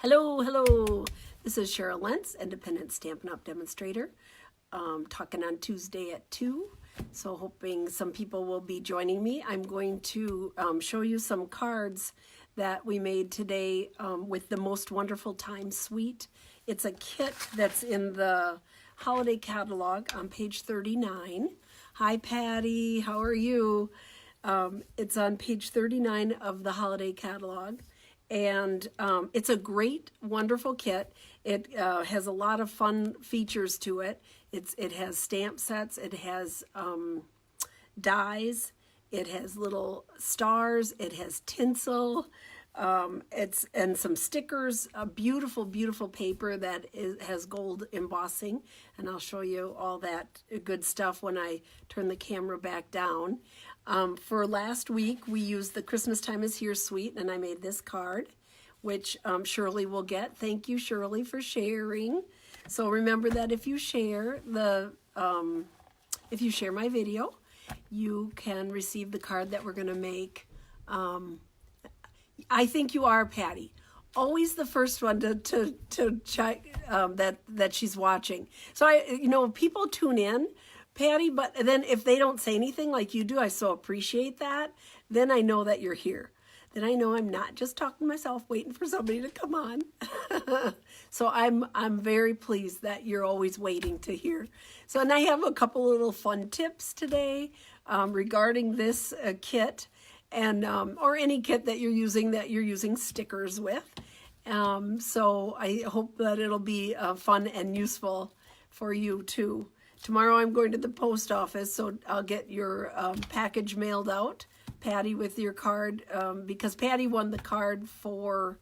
Hello, hello. This is Cheryl Lentz, independent Stampin' Up! Demonstrator, talking on Tuesday at 2. So hoping some people will be joining me. I'm going to show you some cards that we made today with the Most Wonderful Time Suite. It's a kit that's in the holiday catalog on page 39. Hi, Patty. How are you? It's on page 39 of the holiday catalog. And it's a great, wonderful kit. It has a lot of fun features to it. It has stamp sets. It has dies. It has little stars. It has tinsel. And some stickers. A beautiful, beautiful paper that has gold embossing. And I'll show you all that good stuff when I turn the camera back down. For last week, we used the Christmas Time is Here suite, and I made this card, which Shirley will get. Thank you, Shirley, for sharing. So remember that if you share my video, you can receive the card that we're going to make. I think you are, Patty. Always the first one to check that she's watching. So people tune in, Patty, but then if they don't say anything like you do, I so appreciate that. Then I know that you're here. Then I know I'm not just talking to myself, waiting for somebody to come on. So I'm very pleased that you're always waiting to hear. So, and I have a couple little fun tips today regarding this kit, and or any kit that you're using stickers with. So I hope that it'll be fun and useful for you too. Tomorrow I'm going to the post office, so I'll get your package mailed out, Patty, with your card, because Patty won the card for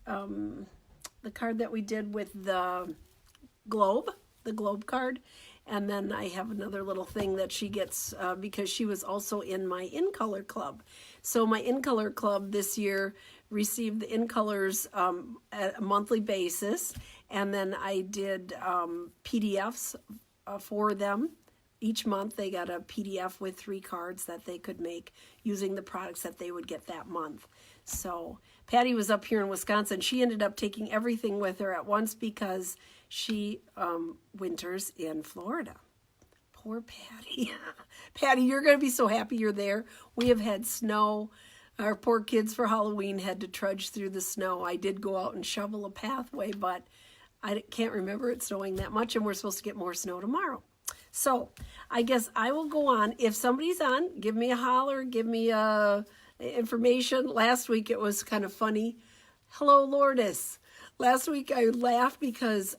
the card that we did with the globe card. And then I have another little thing that she gets because she was also in my In Color Club. So my In Color Club this year received the In Colors at a monthly basis, and then I did PDFs for them. Each month they got a PDF with 3 cards that they could make using the products that they would get that month. So Patty was up here in Wisconsin. She ended up taking everything with her at once because she winters in Florida. Poor Patty. Patty, you're going to be so happy you're there. We have had snow. Our poor kids for Halloween had to trudge through the snow. I did go out and shovel a pathway, but I can't remember it snowing that much, and we're supposed to get more snow tomorrow. So I guess I will go on. If somebody's on, give me a holler, give me information. Last week it was kind of funny. Hello, Lourdes. Last week I laughed because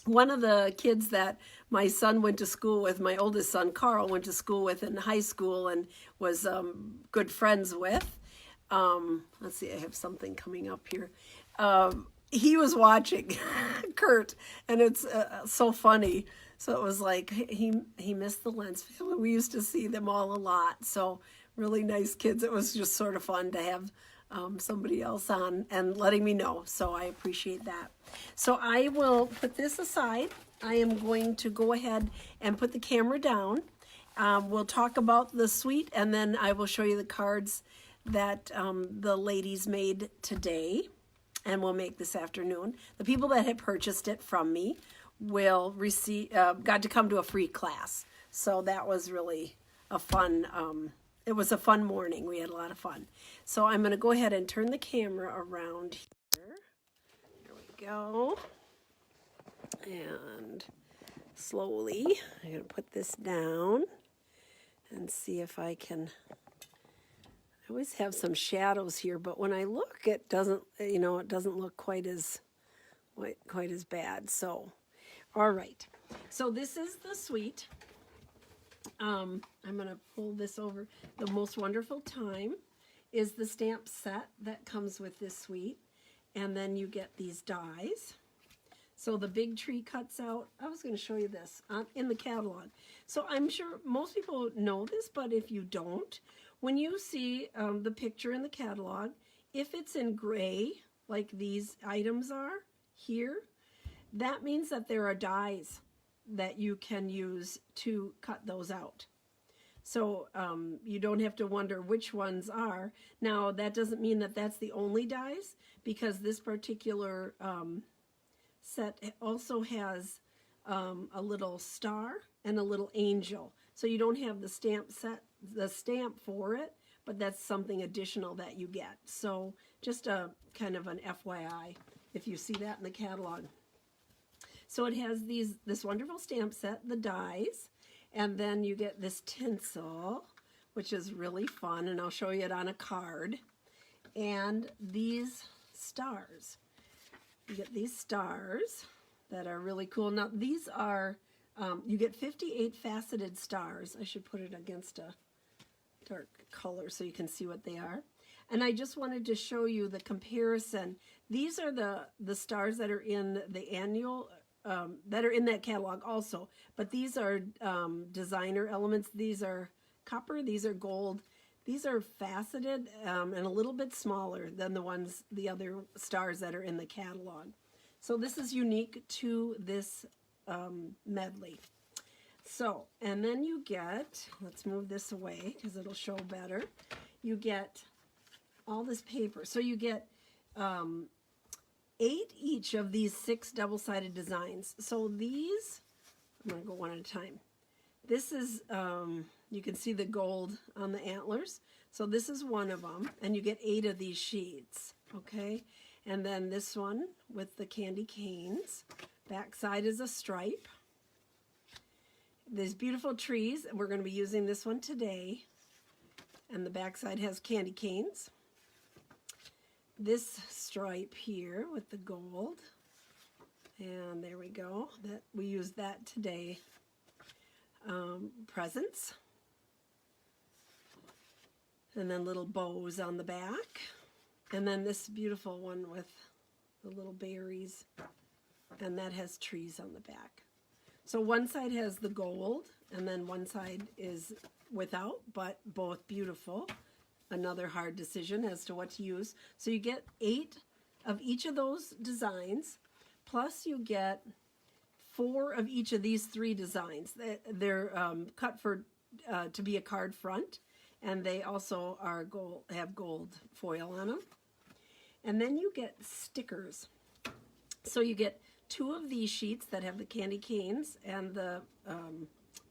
one of the kids that my son went to school with, my oldest son, Carl, went to school with in high school and was good friends with. Let's see, I have something coming up here. He was watching Kurt, and it's so funny. So it was like he missed the Lentz family. We used to see them all a lot. So really nice kids. It was just sort of fun to have somebody else on and letting me know. So I appreciate that. So I will put this aside. I am going to go ahead and put the camera down. We'll talk about the suite, and then I will show you the cards that the ladies made today and will make this afternoon. The people that had purchased it from me will receive, got to come to a free class. So that was really a fun, it was a fun morning. We had a lot of fun. So I'm going to go ahead and turn the camera around here. There we go. And slowly, I'm going to put this down and see if I can. I always have some shadows here, but when I look, it doesn't, it doesn't look quite as bad. So, all right. So this is the suite. I'm going to pull this over. The Most Wonderful Time is the stamp set that comes with this suite. And then you get these dies. So the big tree cuts out. I was going to show you this in the catalog. So I'm sure most people know this, but if you don't, when you see the picture in the catalog, if it's in gray, like these items are here, that means that there are dies that you can use to cut those out. So you don't have to wonder which ones are. Now, that doesn't mean that that's the only dies, because this particular set also has a little star and a little angel. So you don't have the stamp for it, but that's something additional that you get. So just a kind of an FYI if you see that in the catalog. So it has this wonderful stamp set, the dies, and then you get this tinsel, which is really fun, and I'll show you it on a card. And these stars. You get these stars that are really cool. Now these are, you get 58 faceted stars. I should put it against a dark color so you can see what they are. And I just wanted to show you the comparison. These are the stars that are in the annual, that are in that catalog also. But these are designer elements. These are copper, these are gold. These are faceted and a little bit smaller than the other stars that are in the catalog. So this is unique to this medley. So, and then you get, let's move this away because it'll show better. You get all this paper. So you get 8 each of these 6 double-sided designs. So these, I'm going to go one at a time. This is, you can see the gold on the antlers. So this is one of them, and you get 8 of these sheets, okay? And then this one with the candy canes. Backside is a stripe. These beautiful trees, and we're going to be using this one today. And the backside has candy canes. This stripe here with the gold. And there we go. We used that today. Presents. And then little bows on the back. And then this beautiful one with the little berries. And that has trees on the back. So one side has the gold, and then one side is without, but both beautiful. Another hard decision as to what to use. So you get 8 of each of those designs, plus you get 4 of each of these 3 designs. They're cut for to be a card front, and they also are have gold foil on them. And then you get stickers. So you get 2 of these sheets that have the candy canes and the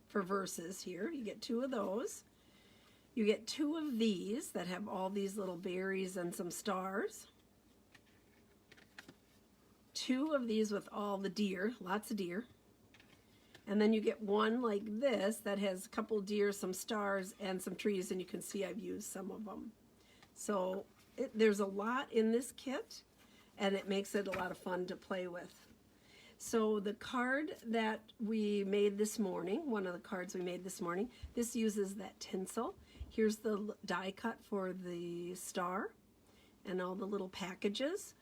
for verses here. You get 2 of those. You get 2 of these that have all these little berries and some stars. 2 of these with all the deer, lots of deer. And then you get one like this that has a couple deer, some stars, and some trees, and you can see I've used some of them. So there's a lot in this kit, and it makes it a lot of fun to play with. So the card that we made this morning, one of the cards we made this morning, this uses that tinsel. Here's the die cut for the star and all the little packages.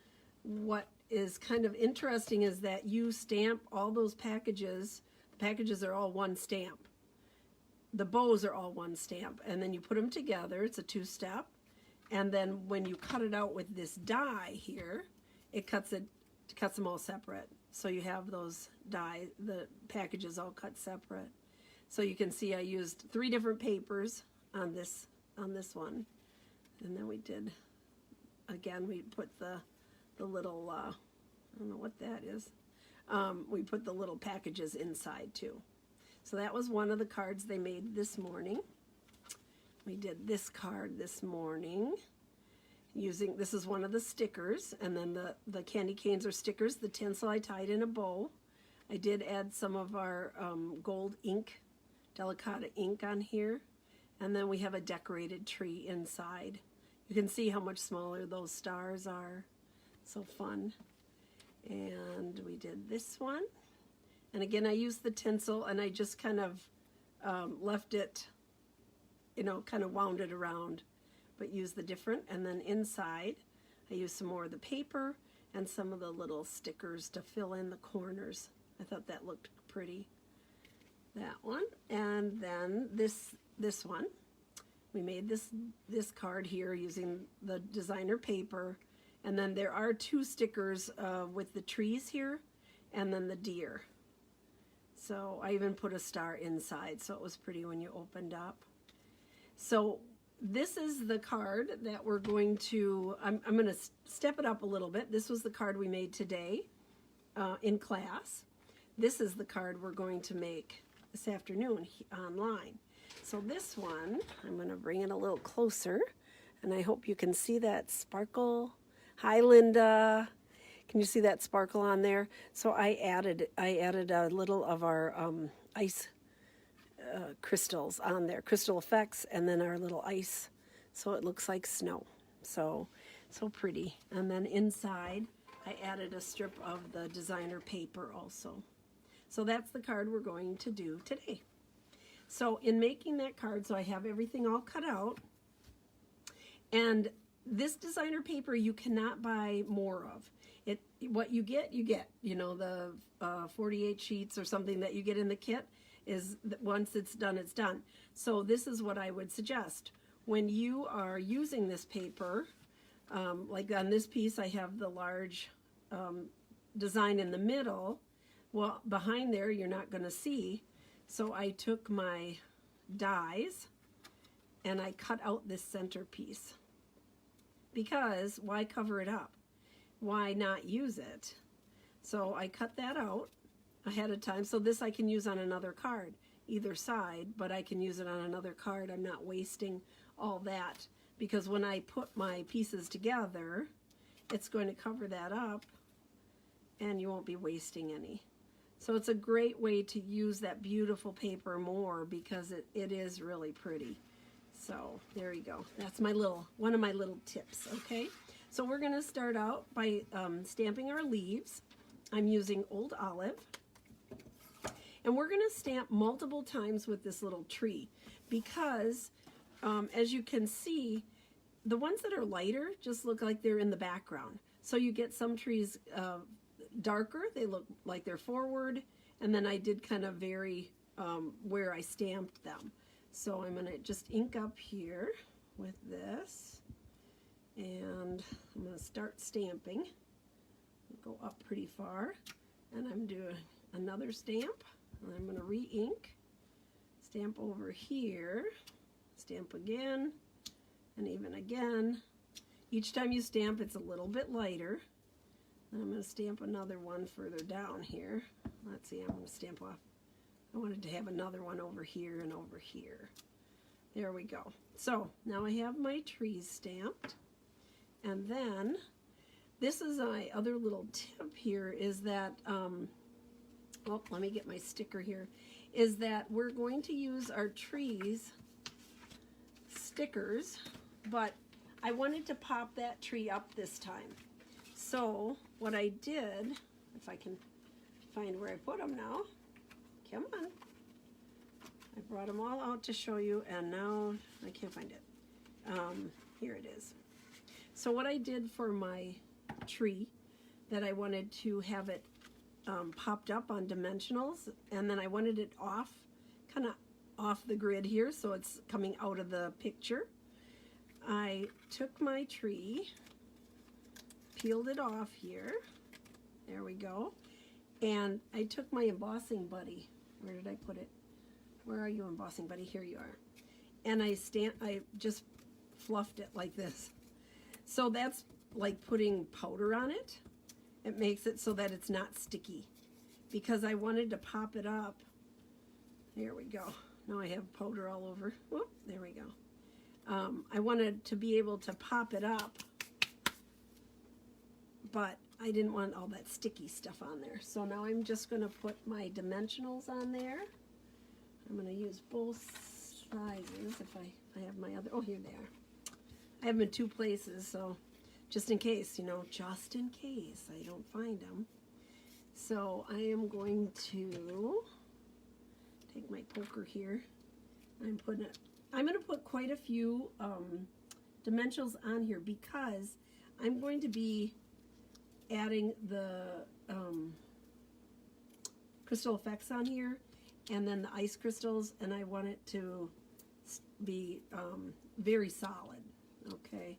What is kind of interesting is that you stamp all those packages. The packages are all one stamp. The bows are all one stamp, and then you put them together. It's a 2-step. And then when you cut it out with this die here, it cuts them all separate. So you have those the packages all cut separate. So you can see I used 3 different papers on this one. And then we did, again, we put the little, I don't know what that is. We put the little packages inside too. So that was one of the cards they made this morning. We did this card this morning. This is one of the stickers, and then the candy canes are stickers. The tinsel I tied in a bow. I did add some of our gold ink, Delicata ink on here, and then we have a decorated tree inside. You can see how much smaller those stars are. So fun. And we did this one, and again I used the tinsel, and I just kind of left it, kind of wound it around, but use the different. And then inside I used some more of the paper and some of the little stickers to fill in the corners. I thought that looked pretty. That one. And then this one, we made this card here using the designer paper, and then there are 2 stickers with the trees here and then the deer. So I even put a star inside, so it was pretty when you opened up. So this is the card that we're going to, I'm going to step it up a little bit. This was the card we made today in class. This is the card we're going to make this afternoon online. So this one, I'm going to bring it a little closer, and I hope you can see that sparkle. Hi, Linda. Can you see that sparkle on there? So I added a little of our ice crystals on there, crystal effects, and then our little ice, so it looks like snow. So pretty. And then inside, I added a strip of the designer paper also. So that's the card we're going to do today. So in making that card, so I have everything all cut out, and this designer paper you cannot buy more of. What you get, you know, the 48 sheets or something that you get in the kit is once it's done, it's done. So this is what I would suggest. When you are using this paper, like on this piece, I have the large design in the middle. Well, behind there, you're not going to see. So I took my dies and I cut out this center piece. Because why cover it up? Why not use it? So I cut that out ahead of time. So this I can use on another card, either side, but I can use it on another card. I'm not wasting all that, because when I put my pieces together, it's going to cover that up and you won't be wasting any. So it's a great way to use that beautiful paper more, because it is really pretty. So there you go. That's my one of my little tips, okay? So we're going to start out by stamping our leaves. I'm using Old Olive. And we're going to stamp multiple times with this little tree, because as you can see, the ones that are lighter just look like they're in the background. So you get some trees darker, they look like they're forward, and then I did kind of vary where I stamped them. So I'm going to just ink up here with this, and I'm going to start stamping. Go up pretty far, and I'm doing another stamp, and I'm going to re-ink, stamp over here, stamp again, and even again. Each time you stamp, it's a little bit lighter. And I'm going to stamp another one further down here. Let's see, I'm going to stamp off. I wanted to have another one over here and over here. There we go. So now I have my trees stamped. And then this is my other little tip here, is that, oh, let me get my sticker here, is that we're going to use our trees stickers, but I wanted to pop that tree up this time. So what I did, if I can find where I put them now, come on. I brought them all out to show you, and now I can't find it. Here it is. So what I did for my tree, that I wanted to have it popped up on dimensionals, and then I wanted it off, kind of off the grid here, so it's coming out of the picture. I took my tree, peeled it off here, there we go, and I took my embossing buddy. Where did I put it? Where are you, embossing buddy? Here you are. And I just fluffed it like this. So that's like putting powder on it. It makes it so that it's not sticky, because I wanted to pop it up. Here we go. Now I have powder all over. Whoop, there we go. I wanted to be able to pop it up, but I didn't want all that sticky stuff on there. So now I'm just going to put my dimensionals on there. I'm going to use both sizes. If I have my other, oh, here they are. I have them in two places, so just in case, you know, just in case I don't find them. So I am going to take my poker here. I'm going to put quite a few dimensionals on here, because I'm going to be adding the crystal effects on here, and then the ice crystals, and I want it to be very solid, okay?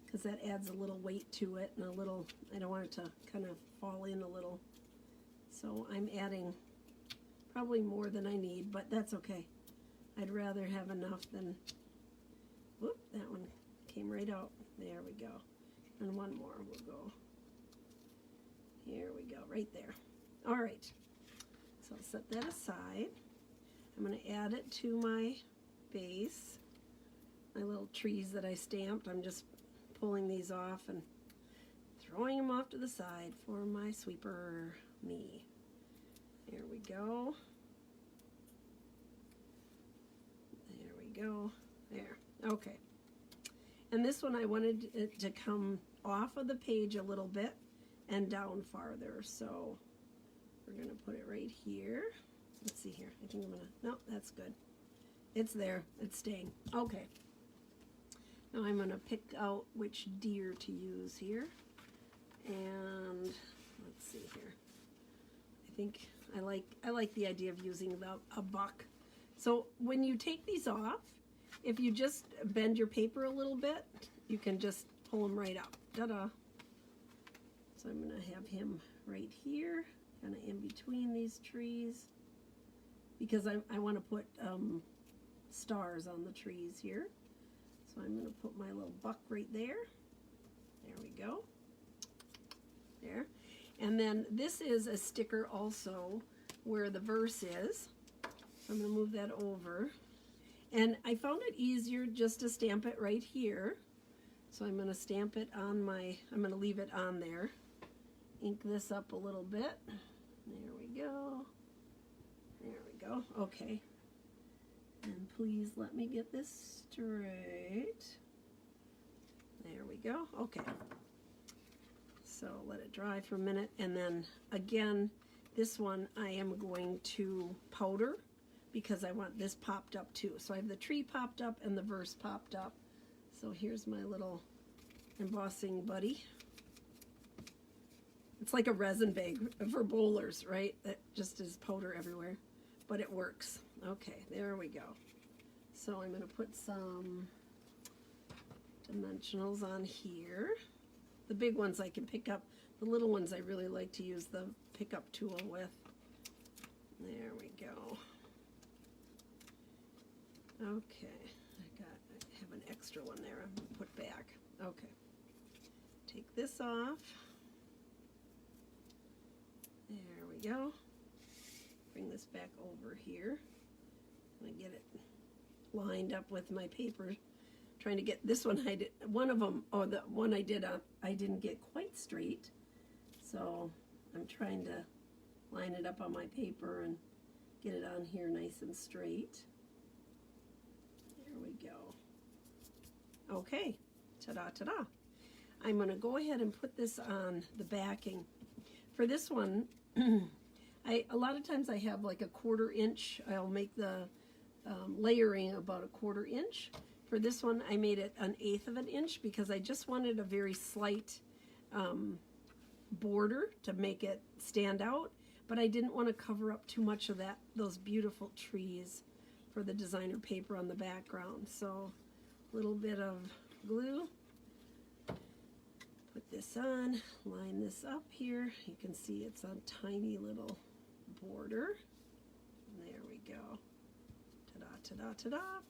Because that adds a little weight to it, and a little, I don't want it to kind of fall in a little. So I'm adding probably more than I need, but that's okay. I'd rather have enough than Whoop, that one came right out. There we go. And one more will go. Here we go, right there. All right, so I'll set that aside. I'm going to add it to my base. My little trees that I stamped, I'm just pulling these off and throwing them off to the side for my sweeper me. There we go. There we go. There. Okay. And this one I wanted it to come off of the page a little bit and down farther. So we're going to put it right here. Let's see here. I think I'm going to, no, that's good. It's there. It's staying. Okay. Now I'm going to pick out which deer to use here. And let's see here. I think I like the idea of using a buck. So when you take these off, if you just bend your paper a little bit, you can just pull them right up. Ta-da! So I'm going to have him right here, kind of in between these trees, because I want to put stars on the trees here. So I'm going to put my little buck right there. There we go. There. And then this is a sticker also where the verse is. I'm going to move that over. And I found it easier just to stamp it right here. So I'm going to stamp it on my, I'm going to leave it on there. Ink this up a little bit. There we go. There we go. Okay. And please let me get this straight. There we go. Okay. So let it dry for a minute. And then again, this one I am going to powder because I want this popped up too. So I have the tree popped up and the verse popped up. So here's my little embossing buddy. It's like a resin bag for bowlers, right? That just is powder everywhere, but it works. Okay, there we go. So I'm going to put some dimensionals on here. The big ones I can pick up. The little ones I really like to use the pickup tool with. There we go. Okay, I have an extra one there. I'm going to put back. Okay. Take this off. There we go. Bring this back over here. I get it lined up with my paper. Trying to get this one. I did one of them. Oh, the one I did I didn't get quite straight. So I'm trying to line it up on my paper and get it on here nice and straight. There we go. Okay. Ta-da, ta-da. I'm going to go ahead and put this on the backing. For this one, a lot of times I have like a 1/4 inch. I'll make the layering about a 1/4 inch. For this one, I made it 1/8 of an inch because I just wanted a very slight border to make it stand out, but I didn't want to cover up too much of those beautiful trees for the designer paper on the background. So a little bit of glue. Put this on, line this up here. You can see it's a tiny little border. There we go. Ta-da, ta-da, ta-da.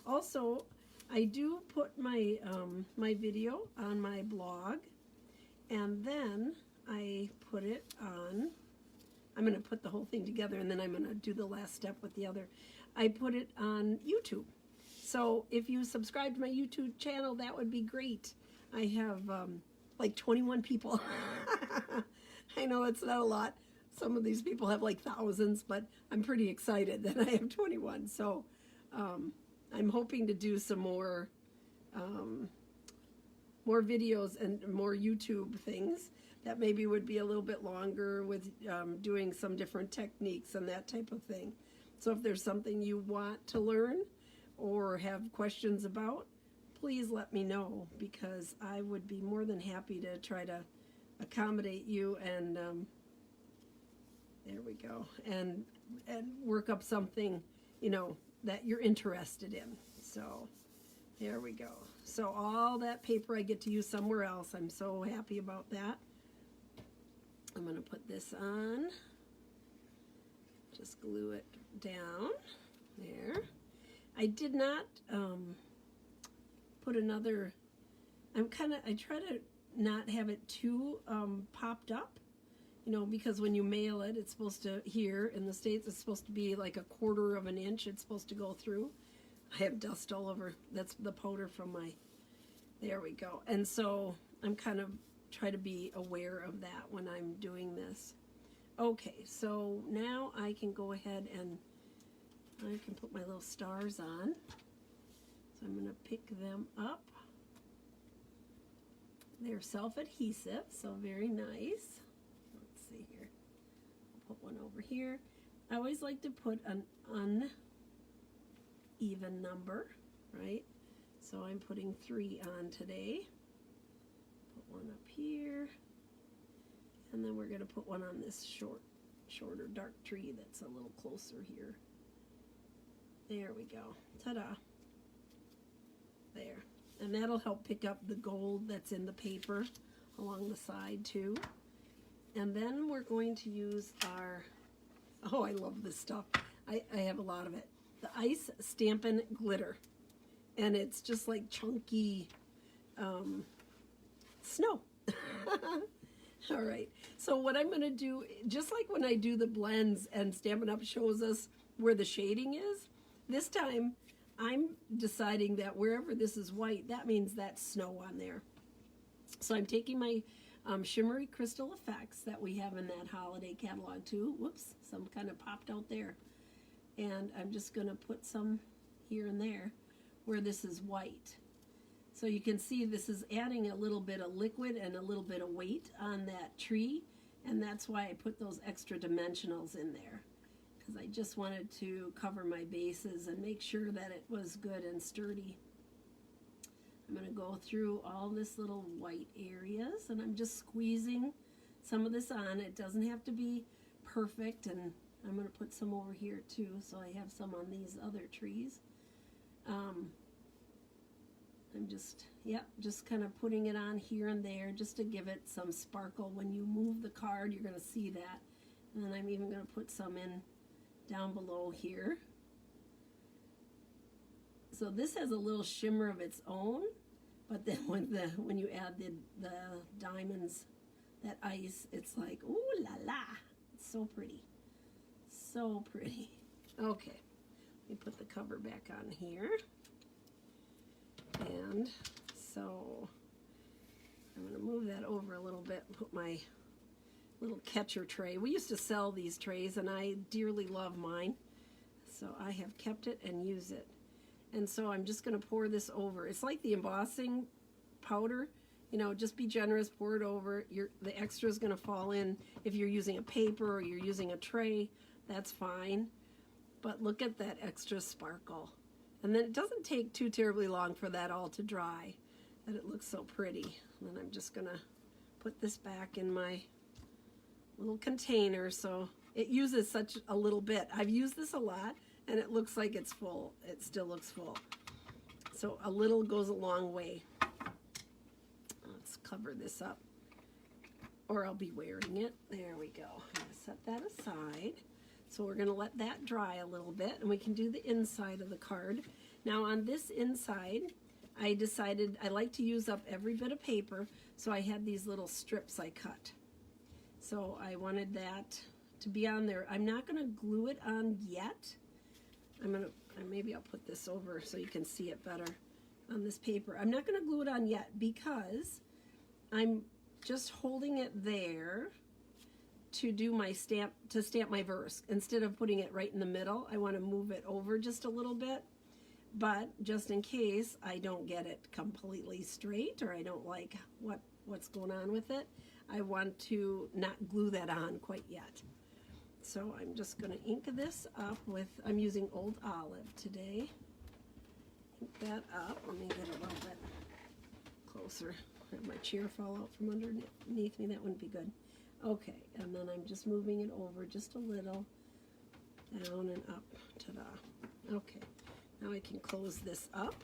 Also, I do put my my video on my blog, and then I put it on. I'm going to put the whole thing together, and then I'm going to do the last step with the other. I put it on YouTube. So if you subscribe to my YouTube channel, that would be great. I have like 21 people. I know it's not a lot. Some of these people have like thousands, but I'm pretty excited that I have 21. So I'm hoping to do some more videos and more YouTube things that maybe would be a little bit longer with doing some different techniques and that type of thing. So if there's something you want to learn or have questions about, please let me know, because I would be more than happy to try to accommodate you and there we go, and work up something, you know, that you're interested in. So there we go. So all that paper I get to use somewhere else. I'm so happy about that. I'm going to put this on. Just glue it down there. I did not put another, I try to not have it too popped up, you know, because when you mail it, it's supposed to, here in the States, it's supposed to be like 1/4 of an inch it's supposed to go through. I have dust all over. That's the powder from my, there we go. And so I'm kind of try to be aware of that when I'm doing this. Okay, so now I can go ahead and I can put my little stars on. So I'm going to pick them up. They're self-adhesive, so very nice. Let's see here. I'll put one over here. I always like to put an uneven number, right? So I'm putting 3 on today. Put one up here. And then we're going to put one on this shorter dark tree that's a little closer here. There we go. Ta-da. There. And that'll help pick up the gold that's in the paper along the side too. And then we're going to use our, oh, I love this stuff. I have a lot of it. The Ice Stampin' Glitter. And it's just like chunky snow. All right. So what I'm going to do, just like when I do the blends and Stampin' Up shows us where the shading is, this time I'm deciding that wherever this is white, that means that's snow on there. So I'm taking my shimmery crystal effects that we have in that holiday catalog too. Whoops, some kind of popped out there. And I'm just going to put some here and there where this is white. So you can see this is adding a little bit of liquid and a little bit of weight on that tree. And that's why I put those extra dimensionals in there. Because I just wanted to cover my bases and make sure that it was good and sturdy. I'm going to go through all this little white areas, and I'm just squeezing some of this on. It doesn't have to be perfect, and I'm going to put some over here too, so I have some on these other trees. I'm just kind of putting it on here and there just to give it some sparkle. When you move the card, you're going to see that. And then I'm even going to put some in down below here. So this has a little shimmer of its own, but then when you add the diamonds, that ice, it's like ooh la la. It's so pretty. So pretty. Okay. Let me put the cover back on here. And so I'm going to move that over a little bit and put my little catcher tray. We used to sell these trays, and I dearly love mine. So I have kept it and use it. And so I'm just going to pour this over. It's like the embossing powder. You know, just be generous, pour it over. The extra is going to fall in. If you're using a paper or you're using a tray, that's fine. But look at that extra sparkle. And then it doesn't take too terribly long for that all to dry. And it looks so pretty. And then I'm just going to put this back in my little container. So it uses such a little bit. I've used this a lot, and it looks like it's full. It still looks full. So a little goes a long way. Let's cover this up, or I'll be wearing it. There we go. I'm going to set that aside. So we're going to let that dry a little bit, and we can do the inside of the card. Now on this inside, I decided I like to use up every bit of paper, so I had these little strips I cut. So I wanted that to be on there. I'm not going to glue it on yet. Maybe I'll put this over so you can see it better on this paper. I'm not going to glue it on yet because I'm just holding it there to do my stamp my verse. Instead of putting it right in the middle, I want to move it over just a little bit. But just in case I don't get it completely straight, or I don't like what's going on with it, I want to not glue that on quite yet. So I'm just going to ink this up with, I'm using Old Olive today. Ink that up. Let me get a little bit closer. Have my chair fall out from underneath me. That wouldn't be good. Okay, and then I'm just moving it over just a little, down and up. Ta-da. Okay, now I can close this up.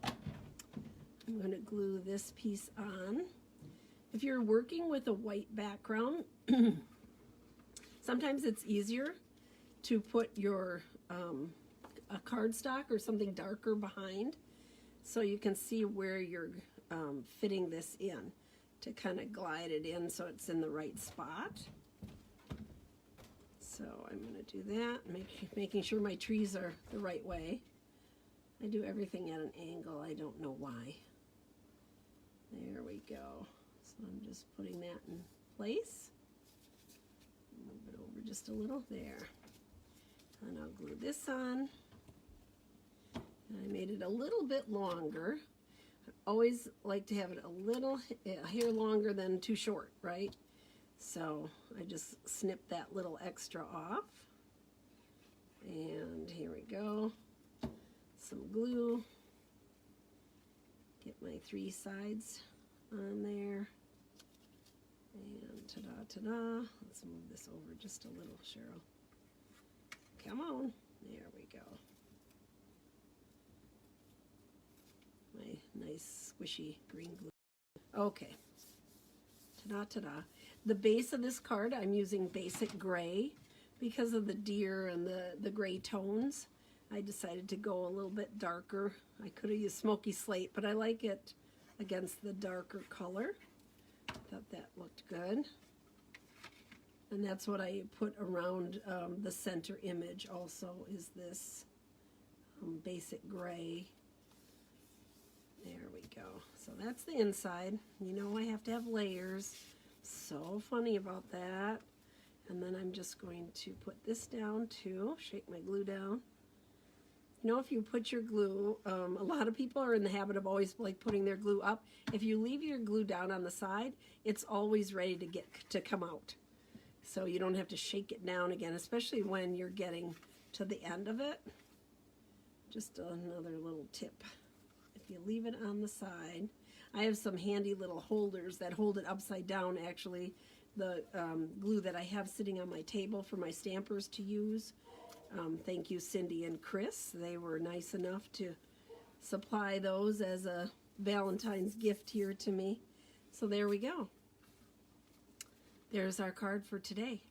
I'm going to glue this piece on. If you're working with a white background, sometimes it's easier to put your a cardstock or something darker behind. so you can see where you're fitting this in to kind of glide it in so it's in the right spot. So I'm going to do that, making sure my trees are the right way. I do everything at an angle. I don't know why. There we go. So I'm just putting that in place. Move it over just a little there. And I'll glue this on. And I made it a little bit longer. I always like to have it a hair longer than too short, right? So I just snip that little extra off. And here we go. Some glue. Get my 3 sides on there. And ta-da, ta-da. Let's move this over just a little, Cheryl. Come on. There we go. My nice squishy green glue. Okay. Ta-da, ta-da. The base of this card, I'm using basic gray because of the deer and the gray tones. I decided to go a little bit darker. I could have used smoky slate, but I like it against the darker color. Thought that looked good. And that's what I put around the center image also, is this basic gray. There we go. So that's the inside. You know I have to have layers. So funny about that. And then I'm just going to put this down too. Shake my glue down. You know, if you put your glue, a lot of people are in the habit of always like putting their glue up. If you leave your glue down on the side, it's always ready to come out. So you don't have to shake it down again, especially when you're getting to the end of it. Just another little tip. If you leave it on the side, I have some handy little holders that hold it upside down, actually. The glue that I have sitting on my table for my stampers to use. Thank you, Cindy and Chris. They were nice enough to supply those as a Valentine's gift here to me. So there we go. There's our card for today.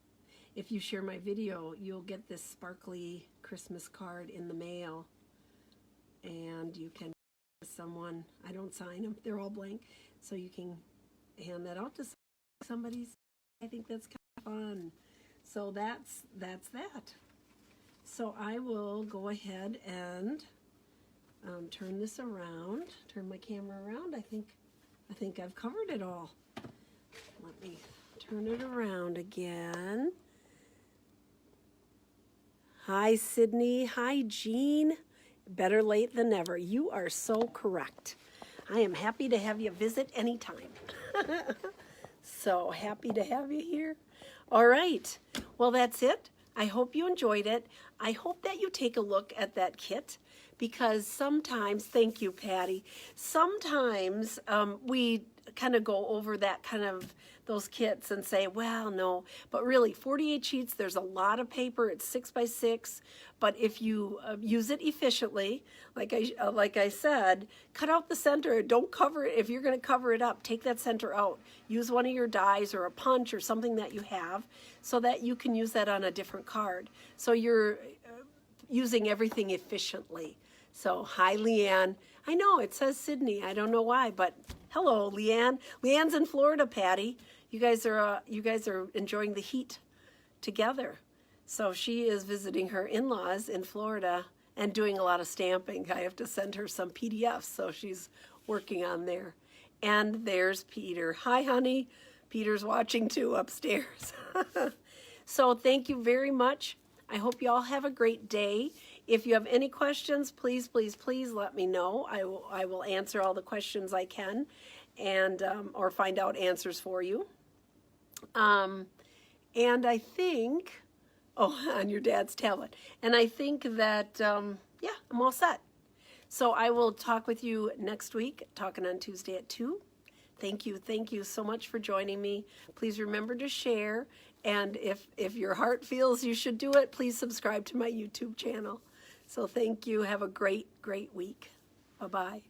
If you share my video, you'll get this sparkly Christmas card in the mail. And you can someone, I don't sign them, they're all blank. So you can hand that out to somebody. I think that's kind of fun. So that's that. So I will go ahead and turn this around, turn my camera around. I think I've covered it all. Let me turn it around again. Hi, Sydney. Hi, Jean. Better late than never. You are so correct. I am happy to have you visit anytime. So happy to have you here. All right. Well, that's it. I hope you enjoyed it. I hope that you take a look at that kit, because sometimes, thank you, Patty, sometimes we kind of go over that kind of those kits and say, well, no, but really 48 sheets, there's a lot of paper. It's 6 by 6, but if you use it efficiently, like I said, cut out the center. Don't cover it. If you're going to cover it up, take that center out. Use one of your dies or a punch or something that you have so that you can use that on a different card. So you're using everything efficiently. So, hi, Leanne. I know it says Sydney. I don't know why, but hello, Leanne. Leanne's in Florida, Patty. You guys are enjoying the heat together. So she is visiting her in-laws in Florida and doing a lot of stamping. I have to send her some PDFs, so she's working on there. And there's Peter. Hi, honey. Peter's watching too upstairs. So thank you very much. I hope you all have a great day. If you have any questions, please, please, please let me know. I will answer all the questions I can, and or find out answers for you. And I think, on your dad's tablet. And I think that, yeah, I'm all set. So I will talk with you next week, talking on Tuesday at 2. Thank you so much for joining me. Please remember to share. And if your heart feels you should do it, please subscribe to my YouTube channel. So thank you. Have a great, great week. Bye-bye.